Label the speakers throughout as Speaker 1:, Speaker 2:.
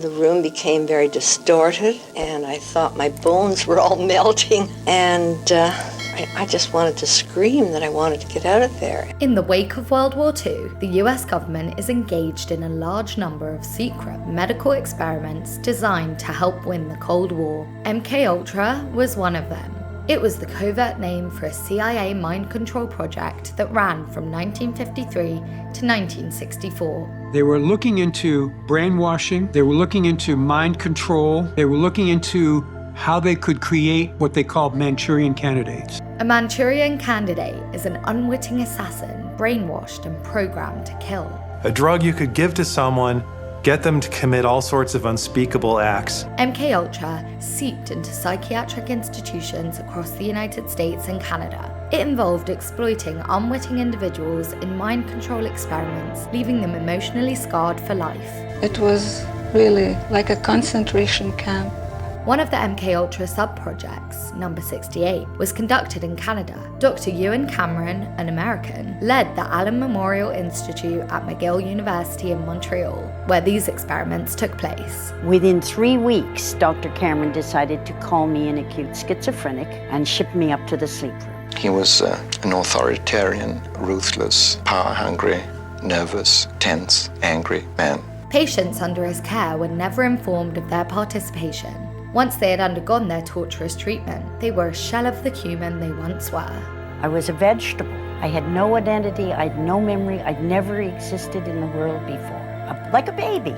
Speaker 1: The room became very distorted, and I thought my bones were all melting, and I just wanted to scream that I wanted to get out of there.
Speaker 2: In the wake of World War II, the US government is engaged in a large number of secret medical experiments designed to help win the Cold War. MKUltra was one of them. It was the covert name for a CIA mind control project that ran from 1953 to 1964.
Speaker 3: They were looking into brainwashing, they were looking into mind control, they were looking into how they could create what they called Manchurian candidates.
Speaker 2: A Manchurian candidate is an unwitting assassin brainwashed and programmed to kill.
Speaker 4: A drug you could give to someone, get them to commit all sorts of unspeakable acts.
Speaker 2: MKUltra seeped into psychiatric institutions across the United States and Canada. It involved exploiting unwitting individuals in mind control experiments, leaving them emotionally scarred for life.
Speaker 5: It was really like a concentration camp.
Speaker 2: One of the MKUltra sub-projects, number 68, was conducted in Canada. Dr. Ewan Cameron, an American, led the Allen Memorial Institute at McGill University in Montreal, where these experiments took place.
Speaker 6: Within 3 weeks, Dr. Cameron decided to call me an acute schizophrenic and ship me up to the sleep room.
Speaker 7: He was an authoritarian, ruthless, power-hungry, nervous, tense, angry man.
Speaker 2: Patients under his care were never informed of their participation. Once they had undergone their torturous treatment, they were a shell of the human they once were.
Speaker 6: I was a vegetable. I had no identity, I had no memory, I'd never existed in the world before. Like a baby,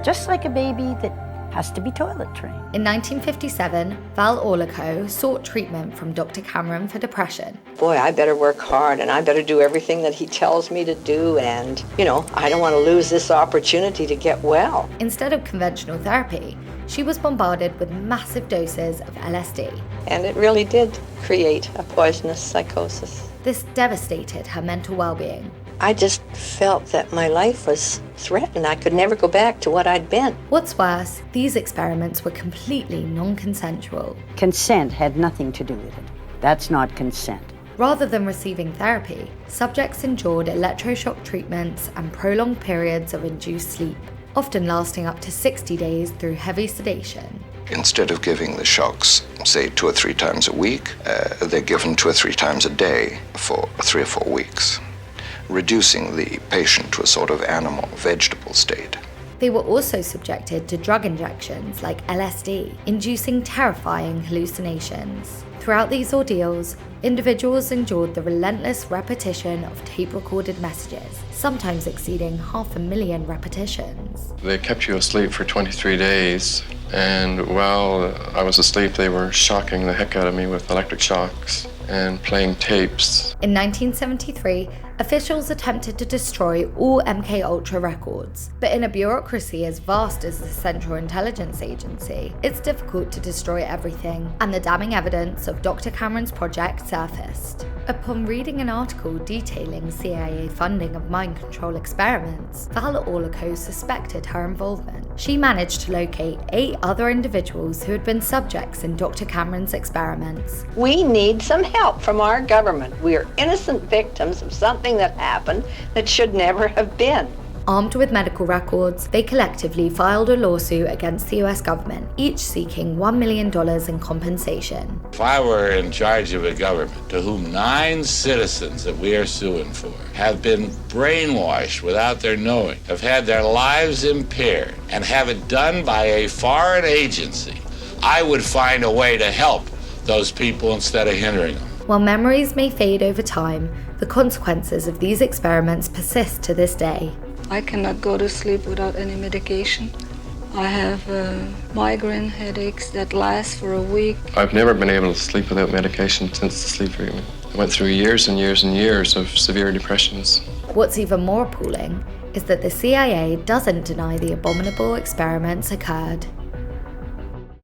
Speaker 6: just like a baby that has to be toilet trained.
Speaker 2: In 1957, Val Orlico sought treatment from Dr. Cameron for depression.
Speaker 1: Boy, I better work hard, and I better do everything that he tells me to do, and, I don't want to lose this opportunity to get well.
Speaker 2: Instead of conventional therapy, she was bombarded with massive doses of LSD.
Speaker 1: And it really did create a poisonous psychosis.
Speaker 2: This devastated her mental well-being.
Speaker 1: I just felt that my life was threatened. I could never go back to what I'd been.
Speaker 2: What's worse, these experiments were completely non-consensual.
Speaker 6: Consent had nothing to do with it. That's not consent.
Speaker 2: Rather than receiving therapy, subjects endured electroshock treatments and prolonged periods of induced sleep, often lasting up to 60 days through heavy sedation.
Speaker 7: Instead of giving the shocks, say 2 or 3 times a week, they're given 2 or 3 times a day for 3 or 4 weeks, reducing the patient to a sort of animal, vegetable state.
Speaker 2: They were also subjected to drug injections like LSD, inducing terrifying hallucinations. Throughout these ordeals, individuals endured the relentless repetition of tape-recorded messages, sometimes exceeding 500,000 repetitions.
Speaker 8: They kept you asleep for 23 days, and while I was asleep, they were shocking the heck out of me with electric shocks and playing tapes.
Speaker 2: In 1973, officials attempted to destroy all MKUltra records, but in a bureaucracy as vast as the Central Intelligence Agency, it's difficult to destroy everything, and the damning evidence of Dr. Cameron's project surfaced. Upon reading an article detailing CIA funding of mind control experiments, Val Orlico suspected her involvement. She managed to locate 8 other individuals who had been subjects in Dr. Cameron's experiments.
Speaker 1: We need some help from our government. We are innocent victims of something that happened that should never have been.
Speaker 2: Armed with medical records, they collectively filed a lawsuit against the US government, each seeking $1 million in compensation.
Speaker 9: If I were in charge of a government to whom 9 citizens that we are suing for have been brainwashed without their knowing, have had their lives impaired, and have it done by a foreign agency, I would find a way to help those people instead of hindering them.
Speaker 2: While memories may fade over time, the consequences of these experiments persist to this day.
Speaker 5: I cannot go to sleep without any medication. I have migraine headaches that last for a week.
Speaker 8: I've never been able to sleep without medication since the sleep treatment. I went through years and years and years of severe depressions.
Speaker 2: What's even more appalling is that the CIA doesn't deny the abominable experiments occurred.